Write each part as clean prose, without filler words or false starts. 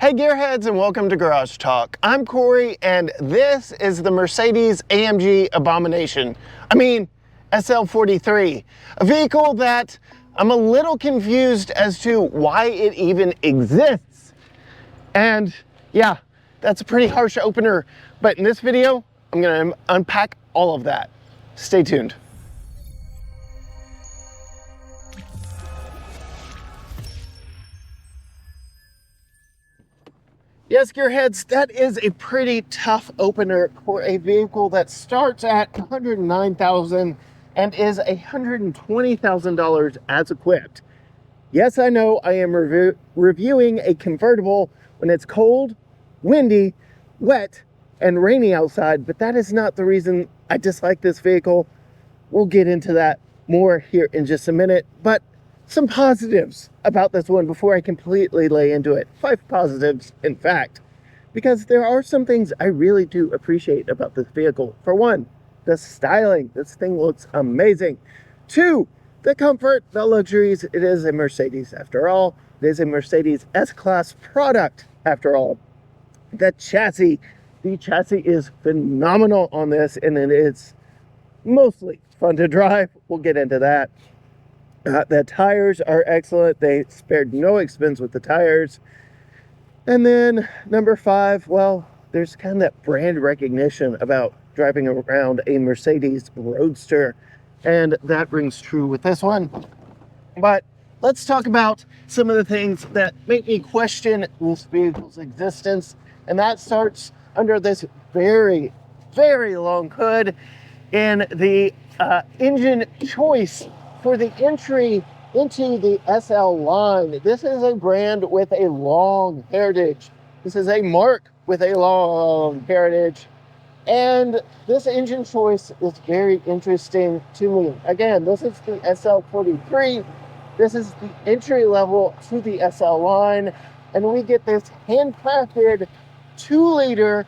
Hey gearheads, and welcome to Garage Talk. I'm Corey and this is the Mercedes-AMG Abomination. SL43, a vehicle that I'm a little confused as to why it even exists. And yeah, that's a pretty harsh opener, but in this video, I'm gonna unpack all of that. Stay tuned. Yes, gearheads, that is a pretty tough opener for a vehicle that starts at $109,000 and is $120,000 as equipped. Yes, I know I am reviewing a convertible when it's cold, windy, wet, and rainy outside, but that is not the reason I dislike this vehicle. We'll get into that more here in just a minute, but some positives about this one before I completely lay into it. 5 positives, in fact, because there are some things I really do appreciate about this vehicle. For one, the styling. This thing looks amazing. 2, the comfort, the luxuries. It is a Mercedes after all. It is a Mercedes S-Class product after all. The chassis. The chassis is phenomenal on this, and it is mostly fun to drive. We'll get into that. The tires are excellent. They spared no expense with the tires. And then number 5, well, there's kind of that brand recognition about driving around a Mercedes Roadster, and that rings true with this one. But let's talk about some of the things that make me question this vehicle's existence, and that starts under this very, very long hood in the engine choice for the entry into the SL line. This is a brand with a long heritage. This is a mark with a long heritage. And this engine choice is very interesting to me. Again, this is the SL43. This is the entry level to the SL line. And we get this handcrafted 2-liter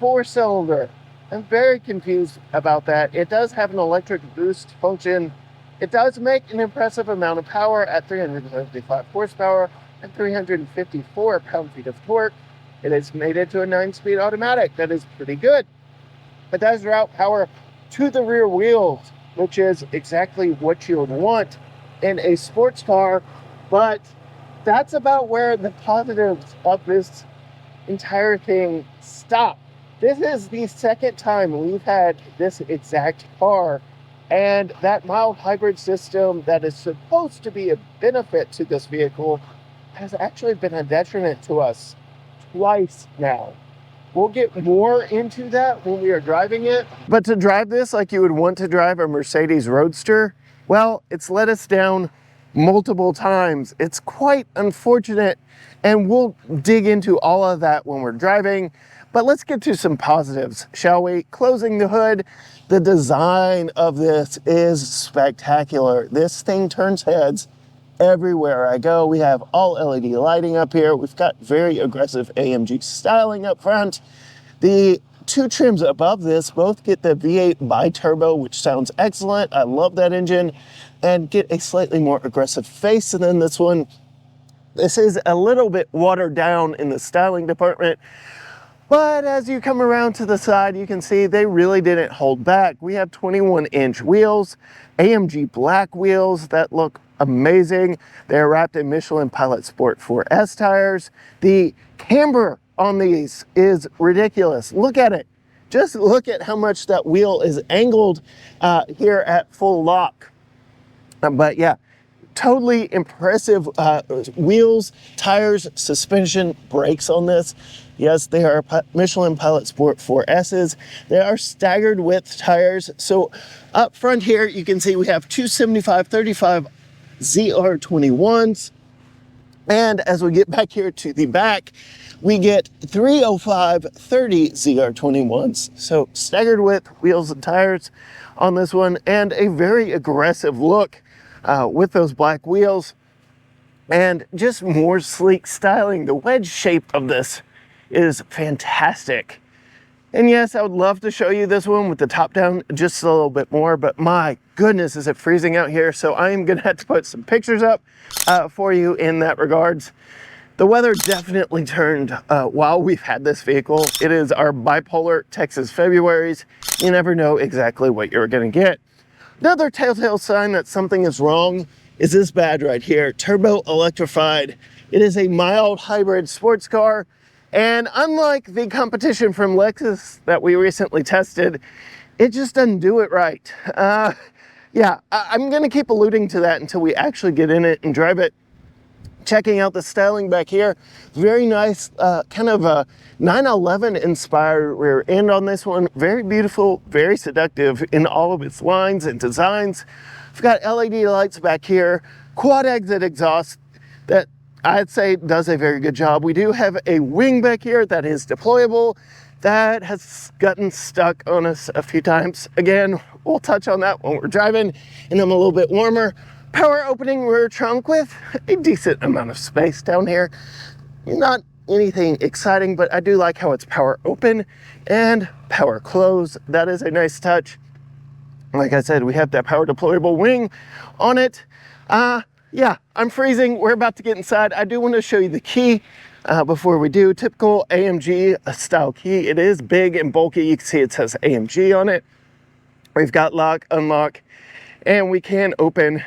4-cylinder. I'm very confused about that. It does have an electric boost function. It does make an impressive amount of power at 375 horsepower and 354 pound-feet of torque. It is made into a 9-speed automatic. That is pretty good. It does route power to the rear wheels, which is exactly what you would want in a sports car. But that's about where the positives of this entire thing stop. This is the second time we've had this exact car. And that mild hybrid system that is supposed to be a benefit to this vehicle has actually been a detriment to us twice now. We'll get more into that when we are driving it. But to drive this like you would want to drive a Mercedes Roadster, well, it's let us down multiple times. It's quite unfortunate, and we'll dig into all of that when we're driving. But let's get to some positives, shall we? Closing the hood, the design of this is spectacular. This thing turns heads everywhere I go. We have all LED lighting up here. We've got very aggressive AMG styling up front. The 2 trims above this both get the V8 bi-turbo, which sounds excellent. I love that engine, and get a slightly more aggressive face than this one. This is a little bit watered down in the styling department. But as you come around to the side, you can see they really didn't hold back. We have 21-inch wheels, AMG black wheels that look amazing. They're wrapped in Michelin Pilot Sport 4S tires. The camber on these is ridiculous. Look at it. Just look at how much that wheel is angled here at full lock. But yeah, totally impressive wheels, tires, suspension, brakes on this. Yes, they are Michelin Pilot Sport 4S's. They are staggered width tires. So up front here, you can see we have 275/35 ZR21s. And as we get back here to the back, we get 305/30 ZR21s. So staggered width wheels and tires on this one, and a very aggressive look with those black wheels, and just more sleek styling. The wedge shape of this is fantastic. And yes, I would love to show you this one with the top down just a little bit more, but my goodness, is it freezing out here. So I am gonna have to put some pictures up for you in that regards. The weather definitely turned while we've had this vehicle. It is our bipolar Texas Februaries. You never know exactly what you're gonna get. Another telltale sign that something is wrong is this badge right here, turbo electrified. It is a mild hybrid sports car. And unlike the competition from Lexus that we recently tested, it just doesn't do it right. Yeah, I'm gonna keep alluding to that until we actually get in it and drive it. Checking out the styling back here, very nice, kind of a 911 inspired rear end on this one. Very beautiful, very seductive in all of its lines and designs. We've got LED lights back here, quad exit exhaust that I'd say does a very good job. We do have a wing back here that is deployable. That has gotten stuck on us a few times. Again, we'll touch on that when we're driving and I'm a little bit warmer. Power opening rear trunk with a decent amount of space down here. Not anything exciting, but I do like how it's power open and power close. That is a nice touch. Like I said, we have that power deployable wing on it. Yeah, I'm freezing. We're about to get inside. I do want to show you the key before we do. Typical AMG style key. It is big and bulky. You can see it says AMG on it. We've got lock, unlock, and we can open,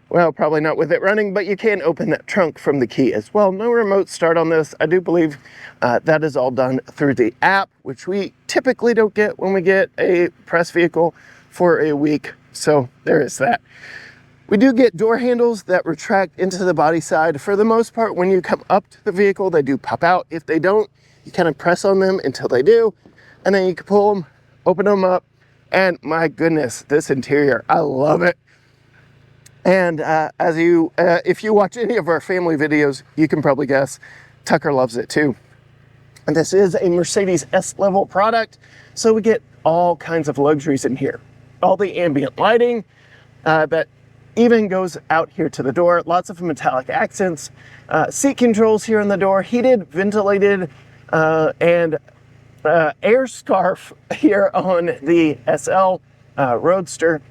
well, probably not with it running, but you can open that trunk from the key as well. No remote start on this. I do believe that is all done through the app, which we typically don't get when we get a press vehicle for a week. So there is that. We do get door handles that retract into the body side. For the most part, when you come up to the vehicle, they do pop out. If they don't, you kind of press on them until they do, and then you can pull them, open them up, and my goodness, this interior, I love it. And if you watch any of our family videos, you can probably guess Tucker loves it too. And this is a Mercedes S-level product, so we get all kinds of luxuries in here. All the ambient lighting that even goes out here to the door. Lots of metallic accents. Seat controls here on the door. Heated, ventilated, and AIRSCARF here on the SL Roadster.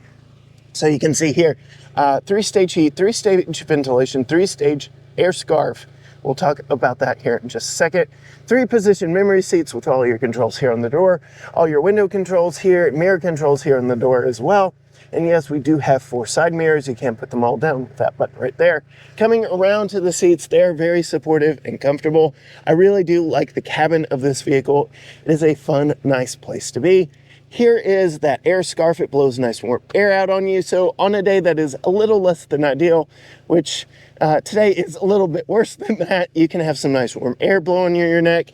So you can see here, 3-stage heat, 3-stage ventilation, 3-stage AIRSCARF. We'll talk about that here in just a second. 3-position memory seats with all your controls here on the door. All your window controls here, mirror controls here on the door as well. And yes, we do have 4 side mirrors. You can't put them all down with that button right there. Coming around to the seats, they're very supportive and comfortable. I really do like the cabin of this vehicle. It is a fun, nice place to be. Here is that AIRSCARF. It blows nice warm air out on you. So on a day that is a little less than ideal, which today is a little bit worse than that, you can have some nice warm air blowing your neck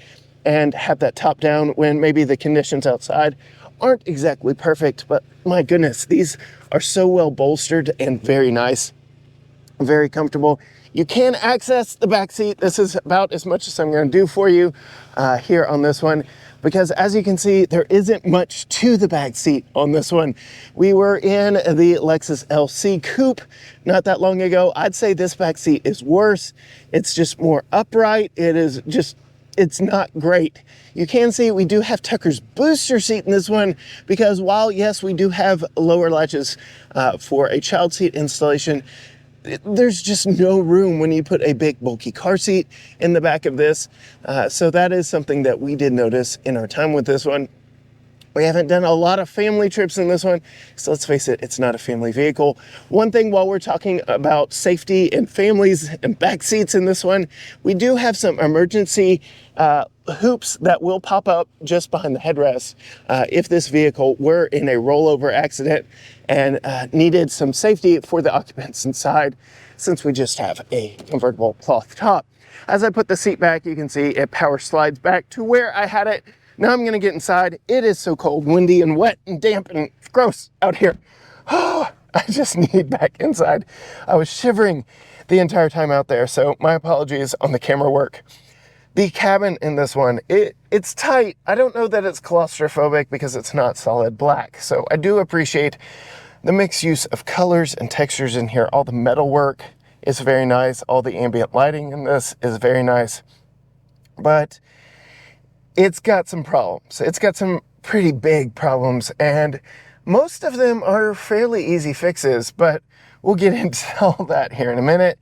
and have that top down when maybe the conditions outside aren't exactly perfect. But my goodness, these are so well bolstered and very nice, very comfortable. You can access the back seat. This is about as much as I'm going to do for you here on this one, because as you can see, there isn't much to the back seat on this one. We were in the Lexus LC Coupe not that long ago. I'd say this back seat is worse. It's just more upright. It's not great. You can see we do have Tucker's booster seat in this one, because while yes, we do have lower latches for a child seat installation, there's just no room when you put a big bulky car seat in the back of this. So that is something that we did notice in our time with this one. We haven't done a lot of family trips in this one, so let's face it, it's not a family vehicle. One thing while we're talking about safety and families and back seats in this one, we do have some emergency hoops that will pop up just behind the headrest if this vehicle were in a rollover accident and needed some safety for the occupants inside, since we just have a convertible cloth top. As I put the seat back, you can see it power slides back to where I had it. Now I'm gonna get inside. It is so cold, windy, and wet, and damp, and gross out here. Oh, I just need back inside. I was shivering the entire time out there, so my apologies on the camera work. The cabin in this one, it's tight. I don't know that it's claustrophobic because it's not solid black, so I do appreciate the mixed use of colors and textures in here. All the metal work is very nice. All the ambient lighting in this is very nice, but it's got some problems. It's got some pretty big problems, and most of them are fairly easy fixes, but we'll get into all that here in a minute.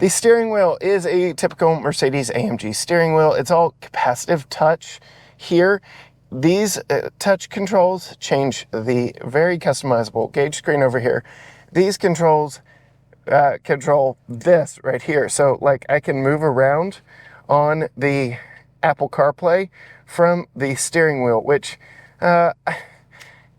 The steering wheel is a typical Mercedes-AMG steering wheel. It's all capacitive touch here. These touch controls change the very customizable gauge screen over here. These controls control this right here. So like I can move around on the Apple CarPlay from the steering wheel, which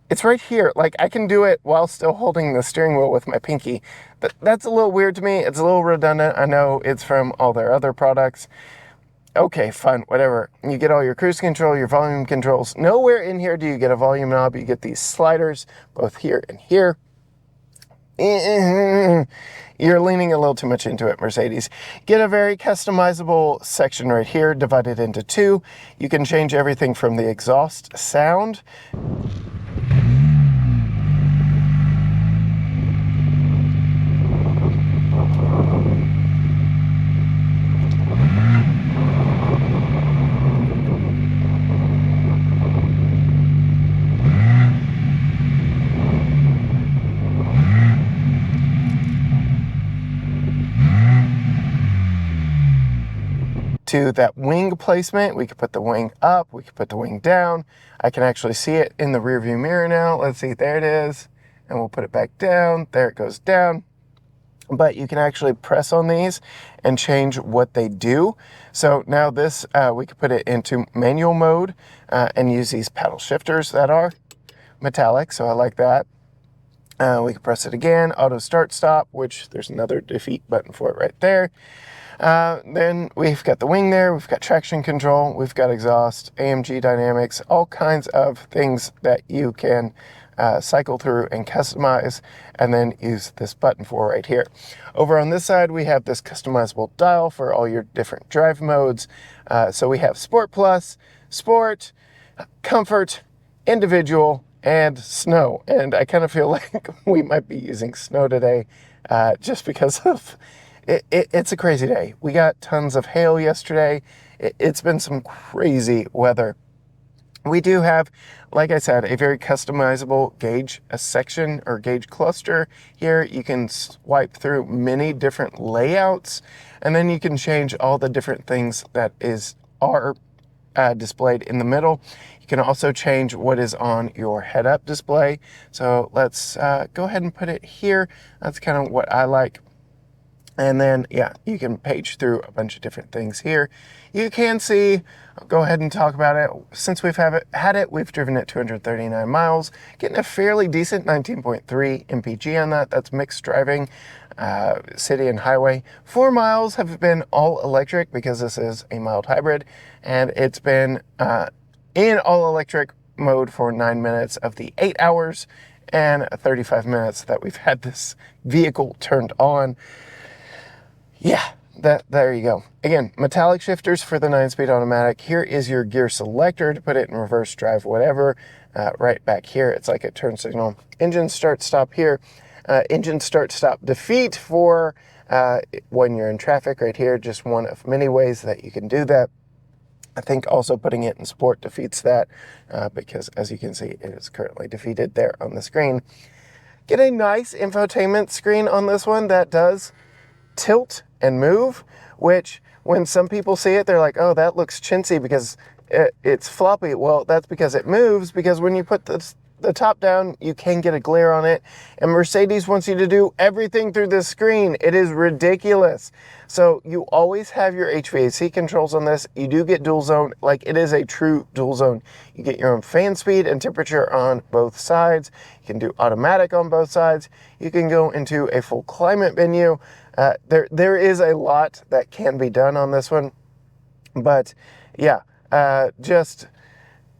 it's right here. Like I can do it while still holding the steering wheel with my pinky. But that's a little weird to me. It's a little redundant. I know it's from all their other products. Okay, fine, whatever. You get all your cruise control, your volume controls. Nowhere in here do you get a volume knob. You get these sliders, both here and here. You're leaning a little too much into it, Mercedes. Get a very customizable section right here, divided into two. You can change everything from the exhaust sound to that wing placement. We could put the wing up, we could put the wing down. I can actually see it in the rear view mirror now. Let's see, there it is. And we'll put it back down. There it goes down. But you can actually press on these and change what they do. So now this, we could put it into manual mode and use these paddle shifters that are metallic, so I like that. We can press it again, auto start stop, which there's another defeat button for it right there. Then we've got the wing there, we've got traction control, we've got exhaust, AMG dynamics, all kinds of things that you can cycle through and customize, and then use this button for right here. Over on this side, we have this customizable dial for all your different drive modes. So we have Sport Plus, Sport, Comfort, Individual, and Snow. And I kind of feel like we might be using Snow today just because of it's a crazy day. We got tons of hail yesterday. It's been some crazy weather. We do have, like I said, a very customizable gauge section or gauge cluster here. You can swipe through many different layouts, and then you can change all the different things that are displayed in the middle. You can also change what is on your head-up display. So let's go ahead and put it here. That's kind of what I like. And then, yeah, you can page through a bunch of different things here. You can see, I'll go ahead and talk about it. Since we've had it, we've driven it 239 miles, getting a fairly decent 19.3 mpg on that. That's mixed driving, city and highway. 4 miles have been all electric because this is a mild hybrid, and it's been in all electric mode for 9 minutes of the 8 hours and 35 minutes that we've had this vehicle turned on. Yeah, there you go. Again, metallic shifters for the 9-speed automatic. Here is your gear selector to put it in reverse drive, whatever. Right back here, it's like a turn signal. Engine start stop here. Engine start stop defeat for when you're in traffic right here. Just one of many ways that you can do that. I think also putting it in sport defeats that because, as you can see, it is currently defeated there on the screen. Get a nice infotainment screen on this one that does tilt and move, which when some people see it, they're like, oh, that looks chintzy because it's floppy. Well, that's because it moves, because when you put the top down, you can get a glare on it. And Mercedes wants you to do everything through this screen. It is ridiculous. So you always have your HVAC controls on this. You do get dual zone, like it is a true dual zone. You get your own fan speed and temperature on both sides. You can do automatic on both sides. You can go into a full climate menu. There is a lot that can be done on this one, but yeah, just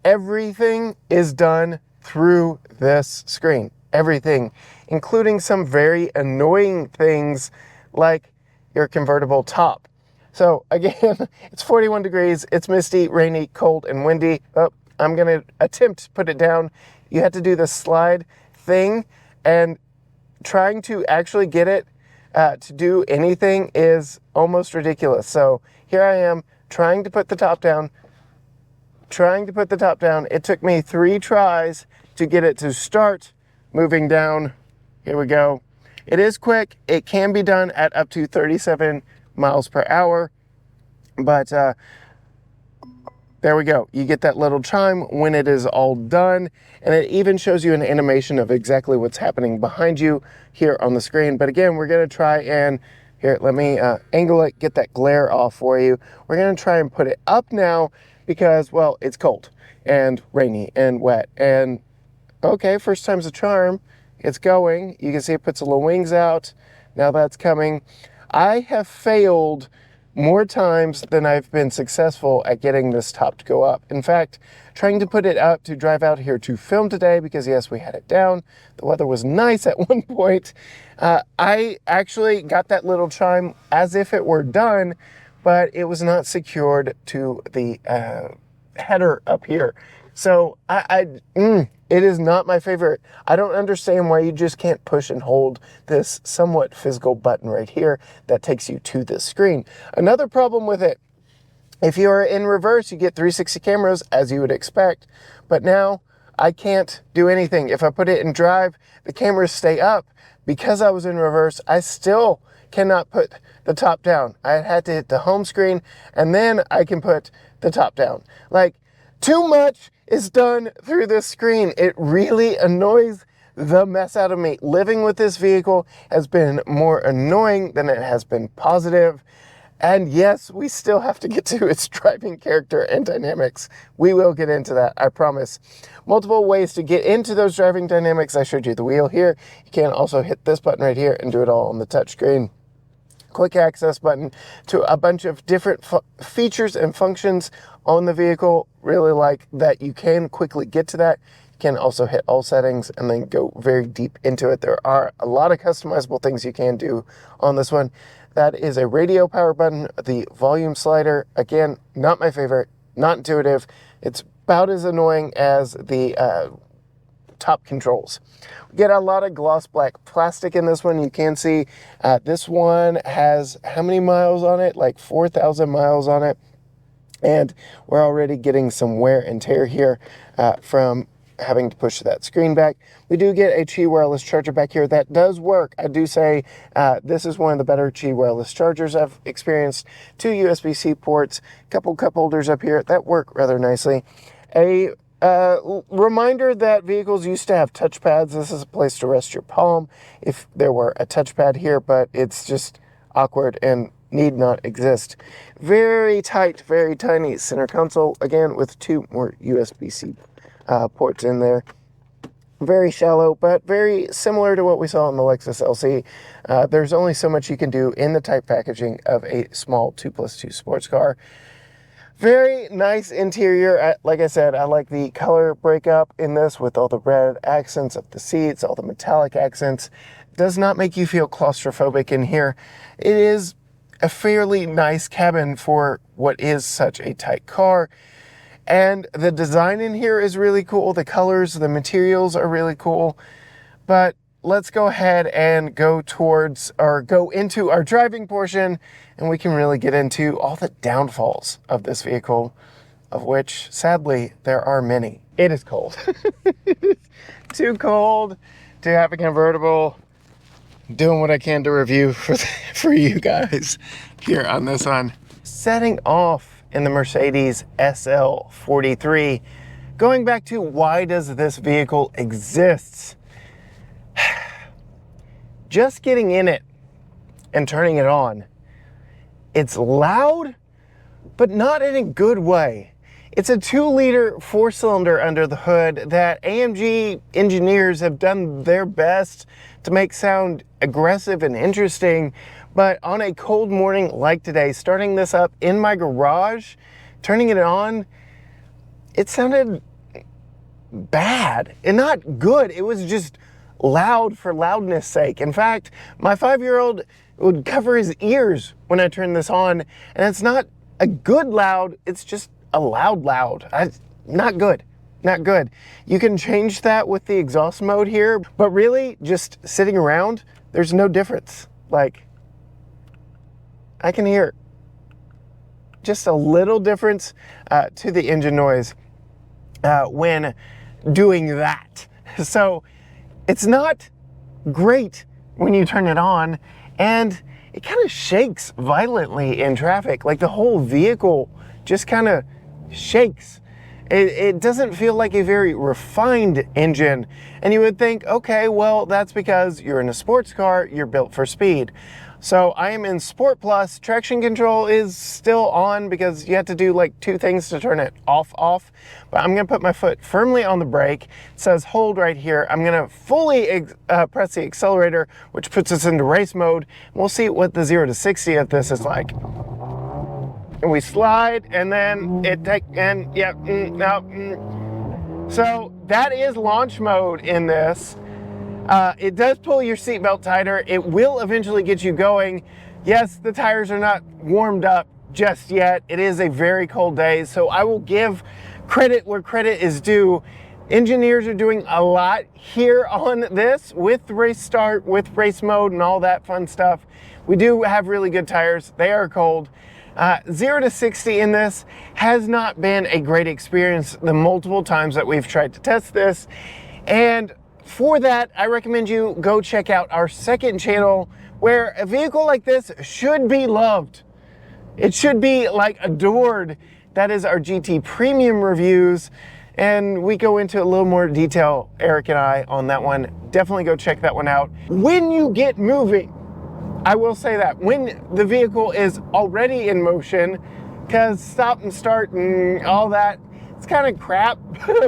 everything is done through this screen. Everything, including some very annoying things like your convertible top. So again, it's 41 degrees, it's misty, rainy, cold, and windy. Oh, I'm gonna attempt to put it down. You have to do the slide thing, and trying to actually get it to do anything is almost ridiculous. So here I am trying to put the top down, It took me 3 tries to get it to start moving down. Here we go. It is quick. It can be done at up to 37 miles per hour, but there we go. You get that little chime when it is all done, and it even shows you an animation of exactly what's happening behind you here on the screen. But again, we're going to try and, here, let me angle it, get that glare off for you. We're going to try and put it up now because, well, it's cold and rainy and wet. And okay, first time's a charm. It's going. You can see it puts the little wings out. Now that's coming. I have failed more times than I've been successful at getting this top to go up. In fact, trying to put it up to drive out here to film today, because yes, we had it down. The weather was nice at one point. I actually got that little chime as if it were done, but it was not secured to the header up here. So it is not my favorite. I don't understand why you just can't push and hold this somewhat physical button right here that takes you to this screen. Another problem with it, if you are in reverse, you get 360 cameras as you would expect, but now I can't do anything. If I put it in drive, the cameras stay up. Because I was in reverse, I still cannot put the top down. I had to hit the home screen and then I can put the top down. Like, too much is done through this screen. It really annoys the mess out of me. Living with this vehicle has been more annoying than it has been positive. And yes, we still have to get to its driving character and dynamics. We will get into that, I promise. Multiple ways to get into those driving dynamics. I showed you the wheel here. You can also hit this button right here and do it all on the touchscreen. Quick access button to a bunch of different features and functions on the vehicle. Really like that you can quickly get to that. You can also hit all settings and then go very deep into it. There are a lot of customizable things you can do on this one. That is a radio power button, the volume slider. Again, not my favorite, not intuitive. It's about as annoying as the top controls. We get a lot of gloss black plastic in this one. You can see this one has how many miles on it? Like 4,000 miles on it. And we're already getting some wear and tear here from having to push that screen back. We do get a Qi wireless charger back here that does work. I do say this is one of the better Qi wireless chargers I've experienced. 2 USB-C ports, couple cup holders up here that work rather nicely. A reminder that vehicles used to have touchpads. This is a place to rest your palm if there were a touchpad here, but it's just awkward and need not exist. Very tight, very tiny center console, again with 2 more USB-C ports in there. Very shallow, but very similar to what we saw in the Lexus LC. There's only so much you can do in the tight packaging of a small 2+2 sports car. Very nice interior. Like I said, I like the color breakup in this with all the red accents of the seats, all the metallic accents. Does not make you feel claustrophobic in here. It is a fairly nice cabin for what is such a tight car. And the design in here is really cool. The colors, the materials are really cool. But let's go ahead and go into our driving portion, and we can really get into all the downfalls of this vehicle, of which sadly there are many. It is cold. Too cold to have a convertible. Doing what I can to review for you guys here on this one. Setting off in the Mercedes SL43, going back to why does this vehicle exist? Just getting in it and turning it on, it's loud, but not in a good way. It's a 2-liter 4-cylinder under the hood that AMG engineers have done their best to make sound aggressive and interesting. But on a cold morning like today, starting this up in my garage, turning it on, it sounded bad and not good. It was just loud for loudness sake. In fact, my 5-year-old would cover his ears when I turned this on, and it's not a good loud, it's just a loud. Not good. Not good. You can change that with the exhaust mode here, but really just sitting around, there's no difference. Like, I can hear just a little difference to the engine noise when doing that. So it's not great when you turn it on, and it kind of shakes violently in traffic. Like the whole vehicle just kind of shakes. It doesn't feel like a very refined engine. And you would think, okay, well, that's because you're in a sports car, you're built for speed. So I am in Sport Plus. Traction control is still on because you have to do like 2 things to turn it off. But I'm gonna put my foot firmly on the brake. It says hold right here. I'm gonna fully press the accelerator, which puts us into race mode. We'll see what the 0 to 60 of this is like. And we slide, and then it take, and yeah, So that is launch mode in this. It does pull your seatbelt tighter. It will eventually get you going. Yes, the tires are not warmed up just yet. It is a very cold day, so I will give credit where credit is due. Engineers are doing a lot here on this with race start, with race mode and all that fun stuff. We do have really good tires. They are cold. 0 to 60 in this has not been a great experience the multiple times that we've tried to test this. And for that, I recommend you go check out our second channel where a vehicle like this should be loved. It should be like adored. That is our GT Premium reviews. And we go into a little more detail, Eric and I, on that one. Definitely go check that one out. When you get moving, I will say that when the vehicle is already in motion, because stop and start and all that, it's kind of crap.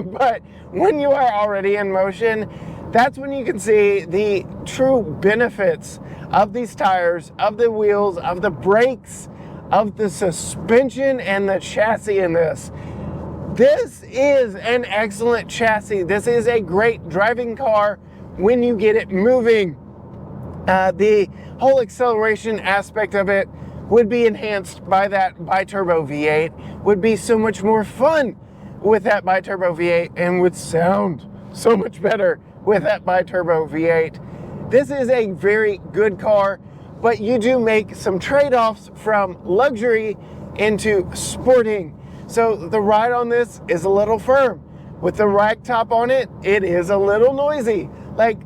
But when you are already in motion, that's when you can see the true benefits of these tires, of the wheels, of the brakes, of the suspension and the chassis in this. This is an excellent chassis. This is a great driving car when you get it moving. The whole acceleration aspect of it would be enhanced by that bi-turbo V8, would be so much more fun with that bi-turbo V8, and would sound so much better with that bi-turbo V8. This is a very good car, but you do make some trade-offs from luxury into sporting. So the ride on this is a little firm. With the rack top on it, it is a little noisy. Like,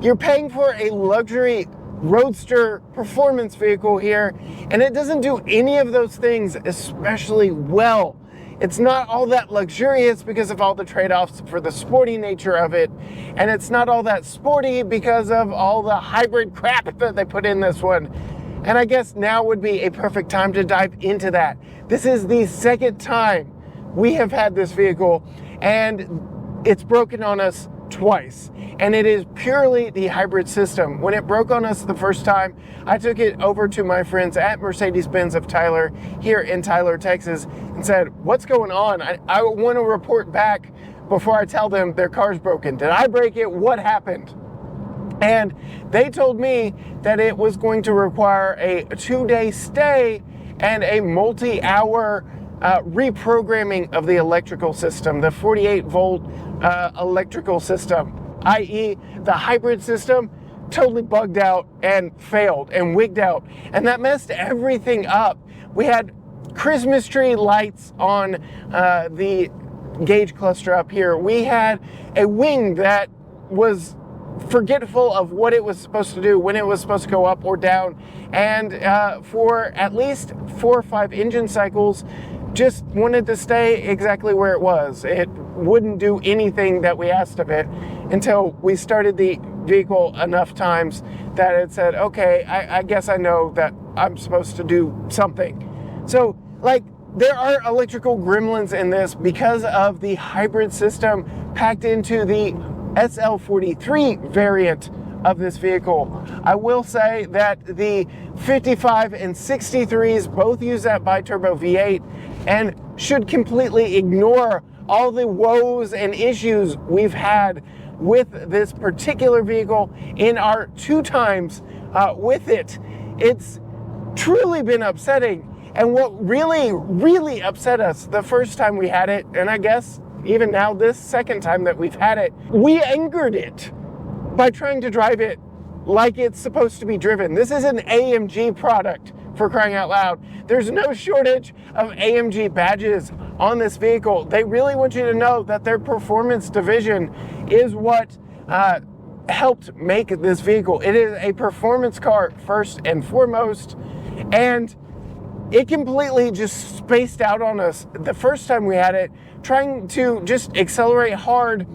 you're paying for a luxury roadster performance vehicle here, and it doesn't do any of those things especially well. It's not all that luxurious because of all the trade-offs for the sporty nature of it, and it's not all that sporty because of all the hybrid crap that they put in this one. And I guess now would be a perfect time to dive into that. This is the second time we have had this vehicle, and it's broken on us twice, and it is purely the hybrid system. When it broke on us the first time, I took it over to my friends at Mercedes-Benz of Tyler here in Tyler, Texas, and said, what's going on? I want to report back before I tell them their car's broken. Did I break it? What happened? And they told me that it was going to require a 2-day stay and a multi-hour reprogramming of the electrical system, the 48-volt electrical system, i.e. the hybrid system totally bugged out and failed and wigged out, and that messed everything up. We had Christmas tree lights on the gauge cluster up here. We had a wing that was forgetful of what it was supposed to do, when it was supposed to go up or down, and for at least 4 or 5 engine cycles just wanted to stay exactly where it was. It wouldn't do anything that we asked of it until we started the vehicle enough times that it said, okay, I guess I know that I'm supposed to do something. So, like, there are electrical gremlins in this because of the hybrid system packed into the SL43 variant of this vehicle. I will say that the 55 and 63s both use that bi-turbo V8 and should completely ignore all the woes and issues we've had with this particular vehicle in our 2 times with it. It's truly been upsetting. And what really upset us the first time we had it, and I guess even now this second time that we've had it, we angered it by trying to drive it like it's supposed to be driven. This is an AMG product, for crying out loud. There's no shortage of AMG badges on this vehicle. They really want you to know that their performance division is what helped make this vehicle. It is a performance car first and foremost, and it completely just spaced out on us the first time we had it, trying to just accelerate hard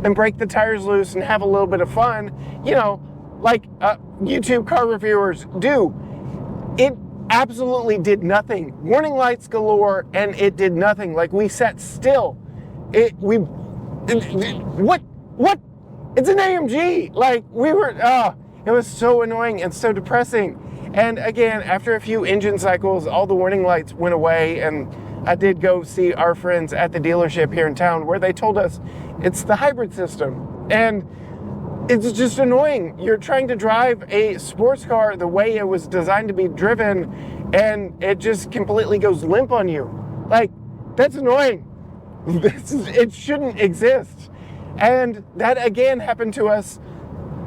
and break the tires loose and have a little bit of fun, you know, like YouTube car reviewers do. It absolutely did nothing. Warning lights galore, and it did nothing. Like, we sat still. What? It's an AMG. Like, it was so annoying and so depressing. And again, after a few engine cycles, all the warning lights went away, and I did go see our friends at the dealership here in town, where they told us it's the hybrid system. And it's just annoying. You're trying to drive a sports car the way it was designed to be driven, and it just completely goes limp on you. Like, that's annoying. It shouldn't exist. And that again happened to us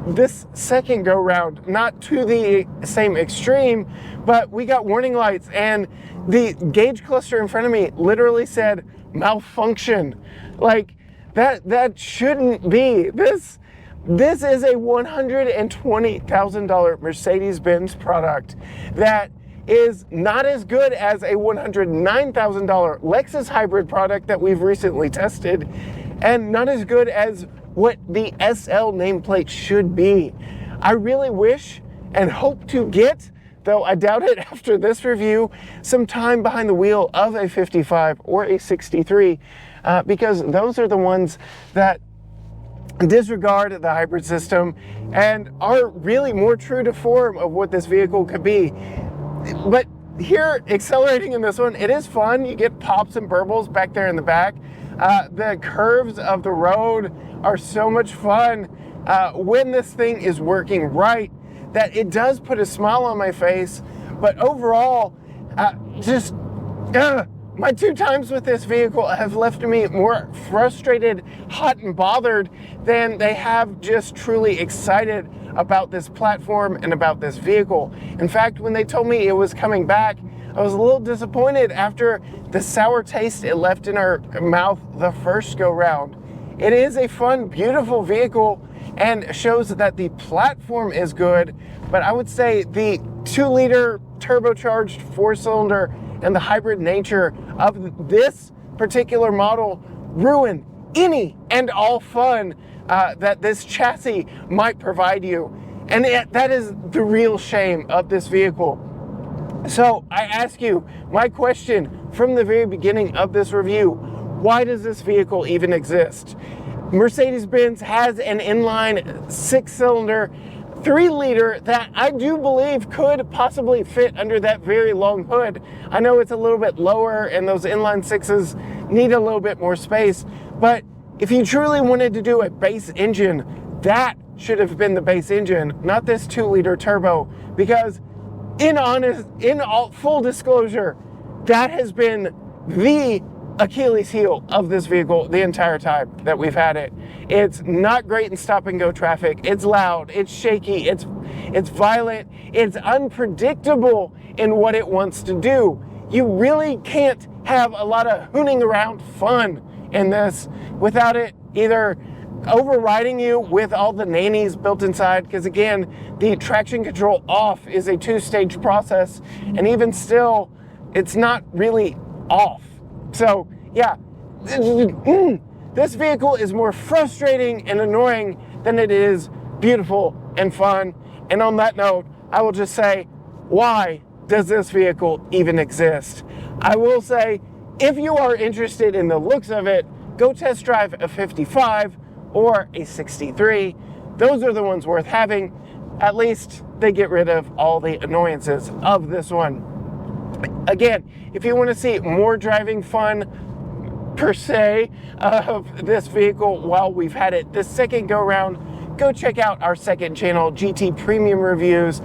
this second go round, not to the same extreme, but we got warning lights, and the gauge cluster in front of me literally said malfunction. Like, that shouldn't be. This is a $120,000 Mercedes-Benz product that is not as good as a $109,000 Lexus hybrid product that we've recently tested, and not as good as what the SL nameplate should be. I really wish and hope to get, though I doubt it after this review, some time behind the wheel of a 55 or a 63, because those are the ones that disregard the hybrid system and are really more true to form of what this vehicle could be. But here, accelerating in this one, it is fun. You get pops and burbles back there in the back. The curves of the road are so much fun when this thing is working right, that it does put a smile on my face. But overall, my 2 times with this vehicle have left me more frustrated, hot, and bothered than they have just truly excited about this platform and about this vehicle. In fact, when they told me it was coming back, I was a little disappointed after the sour taste it left in our mouth the first go round. It is a fun, beautiful vehicle and shows that the platform is good, but I would say the 2-liter turbocharged 4-cylinder and the hybrid nature of this particular model ruin any and all fun that this chassis might provide you. And that is the real shame of this vehicle. So I ask you my question from the very beginning of this review: why does this vehicle even exist? Mercedes-Benz has an inline 6-cylinder 3-liter that I do believe could possibly fit under that very long hood. I know it's a little bit lower and those inline 6s need a little bit more space, but if you truly wanted to do a base engine, that should have been the base engine, not this 2-liter turbo, because in full disclosure, that has been the Achilles heel of this vehicle the entire time that we've had it. It's not great in stop and go traffic. It's loud, it's shaky, it's violent, it's unpredictable in what it wants to do. You really can't have a lot of hooning around fun in this without it either overriding you with all the nannies built inside, because again, the traction control off is a 2-stage process, and even still, it's not really off. So yeah, this vehicle is more frustrating and annoying than it is beautiful and fun. And on that note, I will just say, why does this vehicle even exist? I will say, if you are interested in the looks of it, go test drive a 55 or a 63. Those are the ones worth having. At least they get rid of all the annoyances of this one. Again, if you want to see more driving fun per se of this vehicle while we've had it this second go round, go check out our second channel, GT Premium Reviews,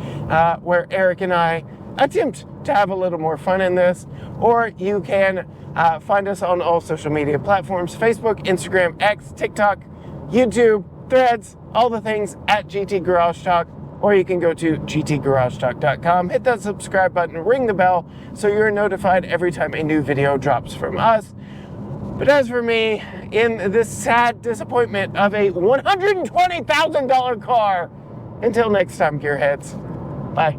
where Eric and I attempt to have a little more fun in this. Or you can find us on all social media platforms: Facebook, Instagram, X, TikTok, YouTube, Threads, all the things at GT Garage Talk. Or you can go to gtgaragetalk.com, hit that subscribe button, ring the bell so you're notified every time a new video drops from us. But as for me, in this sad disappointment of a $120,000 car, until next time, gearheads, bye.